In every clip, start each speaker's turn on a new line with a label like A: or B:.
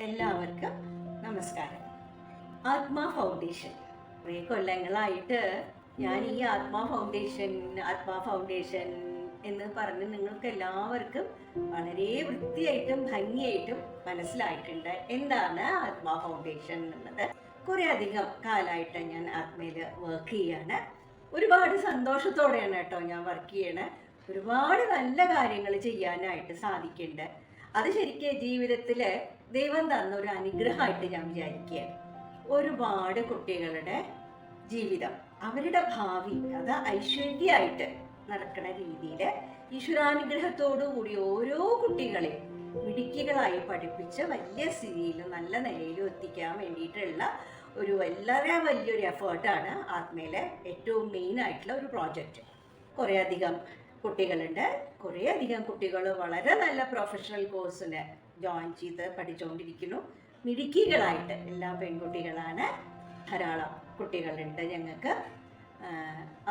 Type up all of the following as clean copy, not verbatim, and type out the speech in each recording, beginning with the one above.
A: എല്ലാവർക്കും നമസ്കാരം. ആത്മാ ഫൗണ്ടേഷൻ കുറേ കൊല്ലങ്ങളായിട്ട് ഞാൻ ഈ ആത്മാ ഫൗണ്ടേഷൻ എന്ന് പറഞ്ഞ് നിങ്ങൾക്ക് എല്ലാവർക്കും വളരെ വൃത്തിയായിട്ടും ഭംഗിയായിട്ടും മനസ്സിലായിട്ടുണ്ട് എന്താണ് ആത്മാ ഫൗണ്ടേഷൻ എന്നുള്ളത്. കുറേ അധികം കാലമായിട്ട് ഞാൻ ആത്മയിൽ വർക്ക് ചെയ്യാണ്. ഒരുപാട് സന്തോഷത്തോടെയാണ് കേട്ടോ ഞാൻ വർക്ക് ചെയ്യണേ. ഒരുപാട് നല്ല കാര്യങ്ങൾ ചെയ്യാനായിട്ട് സാധിക്കുന്നുണ്ട്. അത് ശരിക്കും ജീവിതത്തിൽ ദൈവം തന്ന ഒരു അനുഗ്രഹമായിട്ട് ഞാൻ വിചാരിക്കുകയാണ്. ഒരുപാട് കുട്ടികളുടെ ജീവിതം, അവരുടെ ഭാവി അത് ഐശ്വര്യമായിട്ട് നടക്കുന്ന രീതിയിൽ ഈശ്വരാനുഗ്രഹത്തോടു കൂടി ഓരോ കുട്ടികളെയും മിടുക്കികളായി പഠിപ്പിച്ച് വലിയ സ്ഥിതിയിൽ നല്ല നിലയിലും എത്തിക്കാൻ വേണ്ടിയിട്ടുള്ള ഒരു വളരെ വലിയൊരു എഫേർട്ടാണ് ആത്മയിലെ ഏറ്റവും മെയിൻ ആയിട്ടുള്ള ഒരു പ്രോജക്റ്റ്. കുറേ അധികം കുട്ടികളുണ്ട്. കുറേ അധികം കുട്ടികൾ വളരെ നല്ല പ്രൊഫഷണൽ കോഴ്സിന് ജോയിൻ ചെയ്ത് പഠിച്ചുകൊണ്ടിരിക്കുന്നു. മിടുക്കികളായിട്ട് എല്ലാ പെൺകുട്ടികളാണ്. ധാരാളം കുട്ടികളുണ്ട് ഞങ്ങൾക്ക്.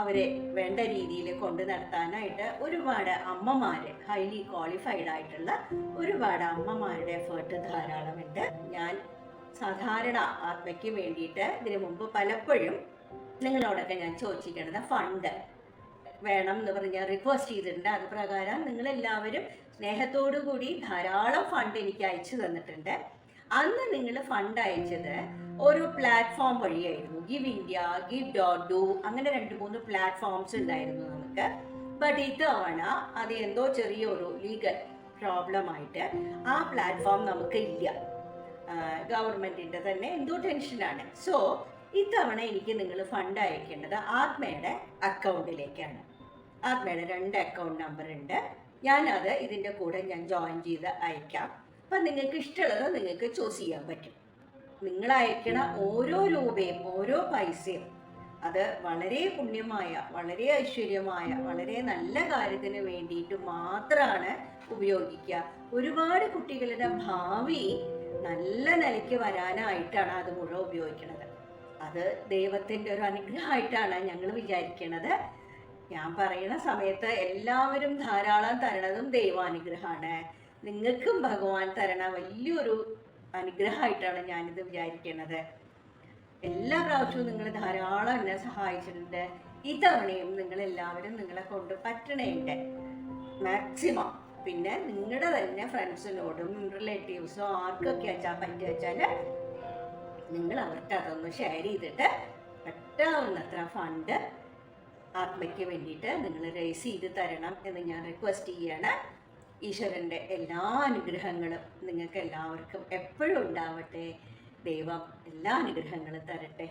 A: അവരെ വേണ്ട രീതിയിൽ കൊണ്ടു നടത്താനായിട്ട് ഒരുപാട് അമ്മമാർ, ഹൈലി ക്വാളിഫൈഡ് ആയിട്ടുള്ള ഒരുപാട് അമ്മമാരുടെ എഫേർട്ട് ധാരാളമുണ്ട്. ഞാൻ സാധാരണ ആത്മയ്ക്ക് വേണ്ടിയിട്ട് ഇതിനു മുമ്പ് പലപ്പോഴും നിങ്ങളോടൊക്കെ ഞാൻ ചോദിച്ചിരിക്കുന്നത് ഫണ്ട് വേണം എന്ന് പറഞ്ഞ് റിക്വസ്റ്റ് ചെയ്തിട്ടുണ്ട്. അത് പ്രകാരം നിങ്ങളെല്ലാവരും സ്നേഹത്തോടു കൂടി ധാരാളം ഫണ്ട് എനിക്ക് അയച്ചു തന്നിട്ടുണ്ട്. അന്ന് നിങ്ങൾ ഫണ്ട് അയച്ചത് ഒരു പ്ലാറ്റ്ഫോം വഴിയായിരുന്നു. ഗിവ് ഇന്ത്യ, give.do, അങ്ങനെ 2-3 പ്ലാറ്റ്ഫോംസ് ഉണ്ടായിരുന്നു നമുക്ക്. ബട്ട് ഇത്തവണ അത് എന്തോ ചെറിയൊരു ലീഗൽ പ്രോബ്ലം ആയിട്ട് ആ പ്ലാറ്റ്ഫോം നമുക്ക് ഇല്ല. ഗവൺമെന്റിന്റെ തന്നെ എന്തോ ടെൻഷനാണ്. സോ ഇത്തവണ എനിക്ക് നിങ്ങൾ ഫണ്ട് അയക്കേണ്ടത് ആത്മയുടെ അക്കൗണ്ടിലേക്കാണ്. ആത്മയുടെ 2 അക്കൗണ്ട് നമ്പർ ഉണ്ട്. ഞാനത് ഇതിൻ്റെ കൂടെ ഞാൻ ജോയിൻ ചെയ്ത് അയക്കാം. അപ്പം നിങ്ങൾക്ക് ഇഷ്ടമുള്ളത് നിങ്ങൾക്ക് ചൂസ് ചെയ്യാൻ പറ്റും. നിങ്ങൾ അയക്കണ ഓരോ രൂപയും ഓരോ പൈസയും അത് വളരെ പുണ്യമായ, വളരെ ഐശ്വര്യമായ, വളരെ നല്ല കാര്യത്തിന് വേണ്ടിയിട്ട് മാത്രമാണ് ഉപയോഗിക്കുക. ഒരുപാട് കുട്ടികളുടെ ഭാവി നല്ല നിലയ്ക്ക് വരാനായിട്ടാണ് അത് മുഴുവൻ ഉപയോഗിക്കുന്നത്. അത് ദൈവത്തിൻ്റെ ഒരു അനുഗ്രഹമായിട്ടാണ് ഞങ്ങൾ വിചാരിക്കുന്നത്. ഞാൻ പറയുന്ന സമയത്ത് എല്ലാവരും ധാരാളം തരണതും ദൈവാനുഗ്രഹമാണ്. നിങ്ങൾക്കും ഭഗവാൻ തരണ വലിയൊരു അനുഗ്രഹമായിട്ടാണ് ഞാനിത് വിചാരിക്കുന്നത്. എല്ലാ പ്രാവശ്യവും നിങ്ങൾ ധാരാളം എന്നെ സഹായിച്ചിട്ടുണ്ട്. ഇത്തവണയും നിങ്ങളെല്ലാവരും നിങ്ങളെ കൊണ്ട് പറ്റണേണ്ട് മാക്സിമം. പിന്നെ നിങ്ങളുടെ തന്നെ ഫ്രണ്ട്സിനോടും റിലേറ്റീവ്സോ ആർക്കൊക്കെ പറ്റുവെച്ചാൽ നിങ്ങൾ അവർക്ക് അതൊന്ന് ഷെയർ ചെയ്തിട്ട് പറ്റാവുന്നത്ര ഫണ്ട് ആത്മയ്ക്ക് വേണ്ടിയിട്ട് നിങ്ങൾ റേസ് ചെയ്ത് തരണം എന്ന് ഞാൻ റിക്വസ്റ്റ് ചെയ്യാണ്. ഈശ്വരൻ്റെ എല്ലാ അനുഗ്രഹങ്ങളും നിങ്ങൾക്ക് എല്ലാവർക്കും എപ്പോഴും ഉണ്ടാവട്ടെ. ദൈവം എല്ലാ അനുഗ്രഹങ്ങളും തരട്ടെ.